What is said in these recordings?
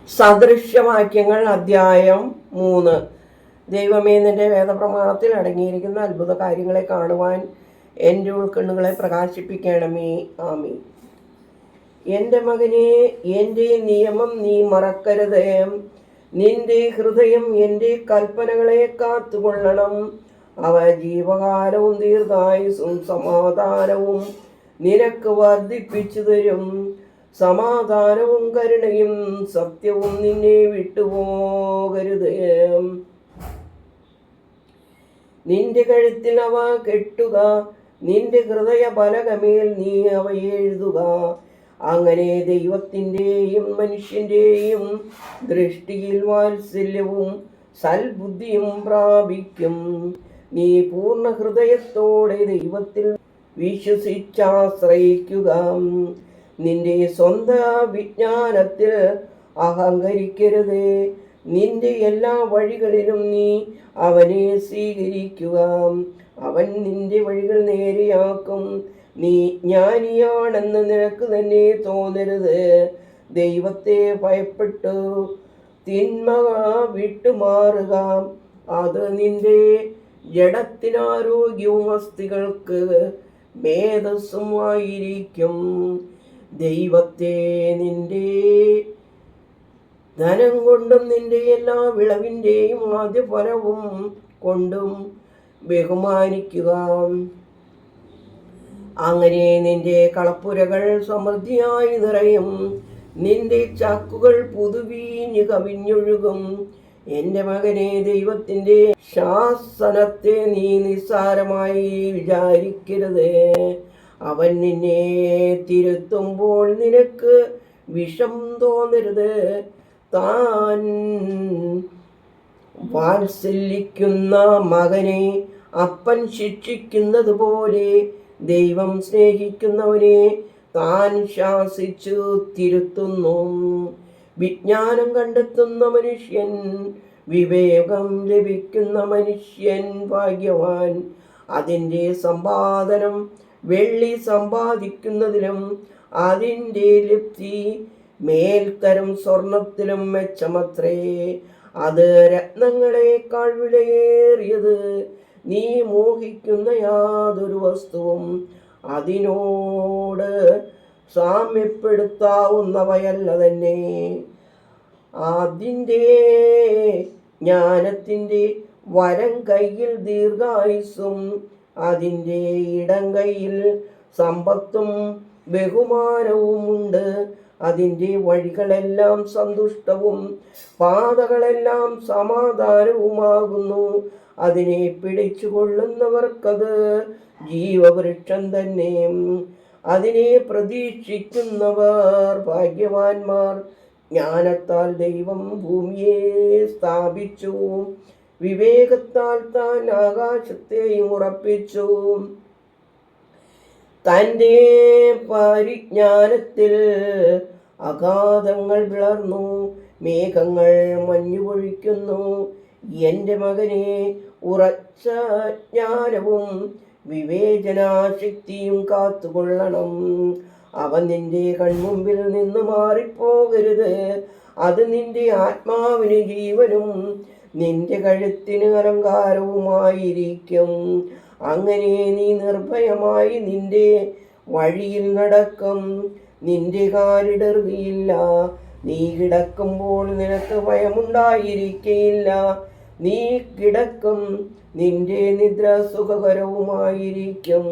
സദൃശ്യവാക്യങ്ങൾ അധ്യായം 3. ദൈവമേ, നിന്റെ വേദപ്രമാണത്തിൽ അടങ്ങിയിരിക്കുന്ന അത്ഭുത കാര്യങ്ങളെ കാണുവാൻ എൻ്റെ ഉൾക്കണ്ണുകളെ പ്രകാശിപ്പിക്കണമേ. ആമീൻ. എൻ്റെ മകനെ, എൻ്റെ നിയമം നീ മറക്കരുത്. നിന്റെ ഹൃദയം എൻ്റെ കൽപ്പനകളെ കാത്തുകൊള്ളണം. അവ ജീവകാലവും ദീർഘായുസ്സും സമാധാനവും നിനക്ക് വർദ്ധിപ്പിച്ചു തരും. സമാധാനവും കരുണയും സത്യവും നിന്നെ വിട്ടുപോകരുത്. നിന്റെ കഴുത്തിൽ അവ കെട്ടുക, നിന്റെ ഹൃദയ പലകമേൽ നീ അവ എഴുതുക. അങ്ങനെ ദൈവത്തിൻ്റെയും മനുഷ്യൻ്റെയും ദൃഷ്ടിയിൽ വാത്സല്യവും സൽബുദ്ധിയും പ്രാപിക്കും. നീ പൂർണ്ണ ഹൃദയത്തോടെ ദൈവത്തിൽ വിശ്വസിച്ചാശ്രയിക്കുക. നിന്റെ സ്വന്തം വിജ്ഞാനത്തിൽ അഹങ്കരിക്കരുത്. നിന്റെ എല്ലാ വഴികളിലും നീ അവനെ സ്വീകരിക്കുക. അവൻ നിന്റെ വഴികൾ നേരെയാക്കും. നീ ജ്ഞാനിയാണെന്ന് നിനക്ക് തന്നെ തോന്നരുത്. ദൈവത്തെ ഭയപ്പെട്ടു തിന്മ വിട്ടുമാറുക. അത് നിന്റെ ജഡത്തിനാരോഗ്യവും അസ്ഥികൾക്ക് മേധസ്സുമായിരിക്കും. ദൈവത്തെ നിന്റെ ധനം കൊണ്ടും നിന്റെ എല്ലാ വിളവിൻ്റെയും ആദ്യഫലവും കൊണ്ടും ബഹുമാനിക്കുക. അങ്ങനെ നിന്റെ കളപ്പുരകൾ സമൃദ്ധിയായി നിറയും. നിന്റെ ചാക്കുകൾ പുതുവീഞ്ഞ് കവിഞ്ഞൊഴുകും. എൻ്റെ മകനെ, ദൈവത്തിൻ്റെ ശാസനത്തെ നീ നിസ്സാരമായി വിചാരിക്കരുത്. അവൻ നിന്നെ തിരുത്തുമ്പോൾ നിനക്ക് വിഷം തോന്നരുത്. താൻ വാത്സല്യിക്കുന്ന മകനെ അപ്പൻ ശിക്ഷിക്കുന്നത് പോലെ ദൈവം സ്നേഹിക്കുന്നവനെ താൻ ശാസിച്ചു തിരുത്തുന്നു. വിജ്ഞാനം കണ്ടെത്തുന്ന മനുഷ്യൻ, വിവേകം ലഭിക്കുന്ന മനുഷ്യൻ ഭാഗ്യവാൻ. അതിൻ്റെ സമ്പാദനം വെള്ളി സമ്പാദിക്കുന്നതിലും അതിൻ്റെ ലബ്ധി മേൽത്തരം സ്വർണത്തിലും മെച്ചമത്രേ. അത് രത്നങ്ങളെക്കാൾ വിലയേറിയത്. നീ മോഹിക്കുന്ന യാതൊരു വസ്തുവും അതിനോട് സാമ്യപ്പെടുത്താവുന്നവയല്ല തന്നെ. അതിൻ്റെ ജ്ഞാനത്തിൻ്റെ വലം കൈയിൽ ദീർഘായുസ്സും അതിൻ്റെ ഇടം കൈയിൽ സമ്പത്തും ബഹുമാനവുമുണ്ട്. അതിൻ്റെ വഴികളെല്ലാം സന്തുഷ്ടവും പാതകളെല്ലാം സമാധാനവുമാകുന്നു. അതിനെ പിടിച്ചുകൊള്ളുന്നവർക്കത് ജീവവൃക്ഷം തന്നെ. അതിനെ പ്രതീക്ഷിക്കുന്നവർ ഭാഗ്യവാന്മാർ. ജ്ഞാനത്താൽ ദൈവം ഭൂമിയെ സ്ഥാപിച്ചു. വിവേകത്താൽ താൻ ആകാശത്തെയും ഉറപ്പിച്ചു. തൻ്റെ പരിജ്ഞാനത്തിൽ അഗാധങ്ങൾ പിളർന്നു. മേഘങ്ങൾ മഞ്ഞുപൊഴിക്കുന്നു. എൻ്റെ മകനെ, ഉറച്ച ജ്ഞാനവും വിവേചനാശക്തിയും കാത്തുകൊള്ളണം. അവ നിന്റെ കൺമുമ്പിൽ നിന്ന് മാറിപ്പോകരുത്. അത് നിന്റെ ആത്മാവിന് ജീവനും നിന്റെ കഴുത്തിന് അലങ്കാരവുമായിരിക്കും. അങ്ങനെ നീ നിർഭയമായി നിന്റെ വഴിയിൽ നടക്കും. നിന്റെ കാലിടറുകയില്ല. നീ കിടക്കുമ്പോൾ നിനക്ക് ഭയമുണ്ടായിരിക്കയില്ല. നീ കിടക്കും, നിന്റെ നിദ്ര സുഖകരവുമായിരിക്കും.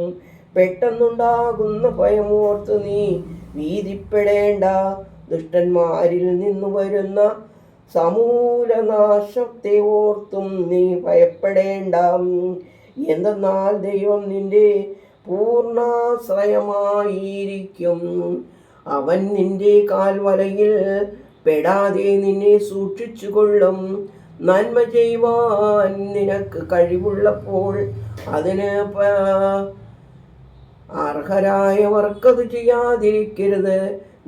പെട്ടെന്നുണ്ടാകുന്ന ഭയമോർത്ത് നീ ഭീതിപ്പെടേണ്ട. ദുഷ്ടന്മാരിൽ നിന്ന് വരുന്ന സമൂലനാശത്തെ ഓർത്തും നീ ഭയപ്പെടേണ്ട. എന്തെന്നാൽ ദൈവം നിന്റെ പൂർണ്ണാശ്രയമായിരിക്കും. അവൻ നിന്റെ കാൽവലയിൽ പെടാതെ നിന്നെ സൂക്ഷിച്ചുകൊള്ളും. നന്മ ചെയ്യുവാൻ നിനക്ക് കഴിവുള്ളപ്പോൾ അതിന് അർഹരായവർക്കത് ചെയ്യാതിരിക്കരുത്.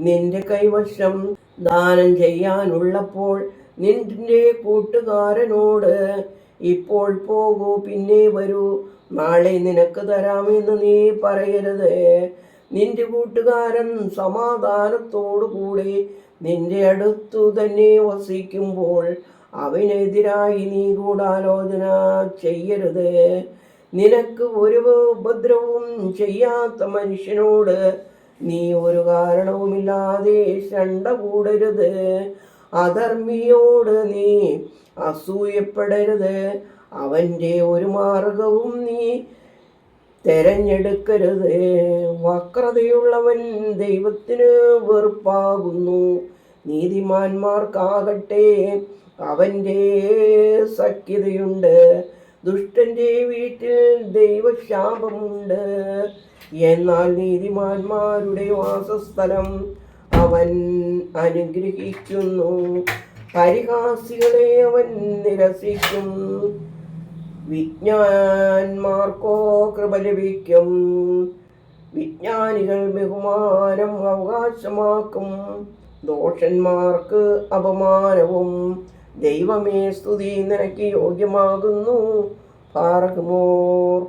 നിന്റെ കൈവശം ദാനം ചെയ്യാനുള്ളപ്പോൾ നിന്റെ കൂട്ടുകാരനോട് ഇപ്പോൾ പോകൂ, പിന്നെ വരൂ, നാളെ നിനക്ക് തരാമെന്ന് നീ പറയരുത്. നിന്റെ കൂട്ടുകാരൻ സമാധാനത്തോടുകൂടി നിന്റെ അടുത്തു തന്നെ വസിക്കുമ്പോൾ അവനെതിരായി നീ ഗൂഢാലോചന ചെയ്യരുത്. നിനക്ക് ഒരു ഉപദ്രവവും ചെയ്യാത്ത മനുഷ്യനോട് നീ ഒരു കാരണവുമില്ലാതെ ശണ്ട കൂടരുത്. അധർമ്മിയോട് നീ അസൂയപ്പെടരുത്. അവൻ്റെ ഒരു മാർഗവും നീ തെരഞ്ഞെടുക്കരുത്. വക്രതയുള്ളവൻ ദൈവത്തിന് വെറുപ്പാകുന്നു. നീതിമാന്മാർക്കാകട്ടെ അവൻ്റെ സഖ്യതയുണ്ട്. ദുഷ്ടന്റെ വീട്ടിൽ ദൈവശാപമുണ്ട്. എന്നാൽ നീതിമാന്മാരുടെ വാസസ്ഥലം അവൻ അനുഗ്രഹിക്കുന്നു. പരിഹാസികളെ അവൻ നിരസിക്കും. വിജ്ഞാന്മാർക്കോ കൃപ ലഭിക്കും. വിജ്ഞാനികൾ ബഹുമാനം അവകാശമാക്കും. ദോഷന്മാർക്ക് അപമാനവും. ദൈവമേ, സ്തുതി നിനക്ക് യോഗ്യമാകുന്നു. പാറകുമോർ.